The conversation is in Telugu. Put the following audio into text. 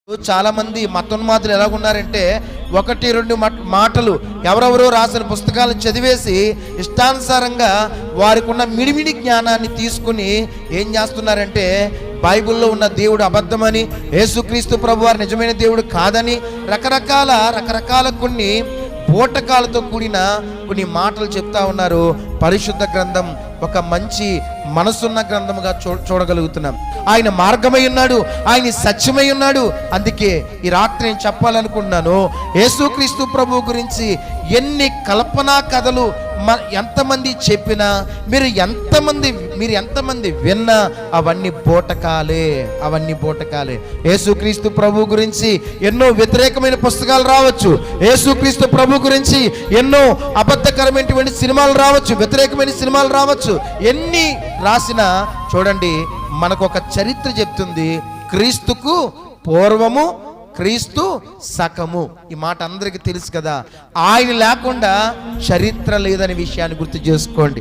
చాలా మంది మతోన్మాదులు ఎలాగున్నారంటే ఒకటి రెండు మాటలు ఎవరెవరో రాసిన పుస్తకాలను చదివేసి ఇష్టానుసారంగా వారికి ఉన్న మిడిమిడి జ్ఞానాన్ని తీసుకుని ఏం చేస్తున్నారంటే బైబిల్లో ఉన్న దేవుడు అబద్ధమని, యేసుక్రీస్తు ప్రభువారు నిజమైన దేవుడు కాదని రకరకాల కొన్ని బోటకాలతో కూడిన కొన్ని మాటలు చెప్తా ఉన్నారు. పరిశుద్ధ గ్రంథం ఒక మంచి మనసున్న గ్రంథముగా చూడగలుగుతున్నాం. ఆయన మార్గమై ఉన్నాడు, ఆయన సత్యమై ఉన్నాడు. అందుకే ఈ రాత్రి నేను చెప్పాలనుకుంటున్నాను, యేసుక్రీస్తు ప్రభు గురించి ఎన్ని కల్పనా కథలు ఎంతమంది చెప్పినా, మీరు ఎంతమంది విన్నా అవన్నీ బోటకాలే. యేసుక్రీస్తు ప్రభు గురించి ఎన్నో వ్యతిరేకమైన పుస్తకాలు రావచ్చు, యేసుక్రీస్తు ప్రభు గురించి ఎన్నో అబద్ధకరమైనటువంటి సినిమాలు రావచ్చు, వ్యతిరేకమైన సినిమాలు రావచ్చు. ఎన్ని రాసినా చూడండి, మనకు ఒక చరిత్ర చెప్తుంది. క్రీస్తుకు పూర్వము, క్రీస్తు సకము. ఈ మాట అందరికీ తెలుసు కదా. ఆయన లేకుండా చరిత్ర లేదనే విషయాన్ని గుర్తు చేసుకోండి.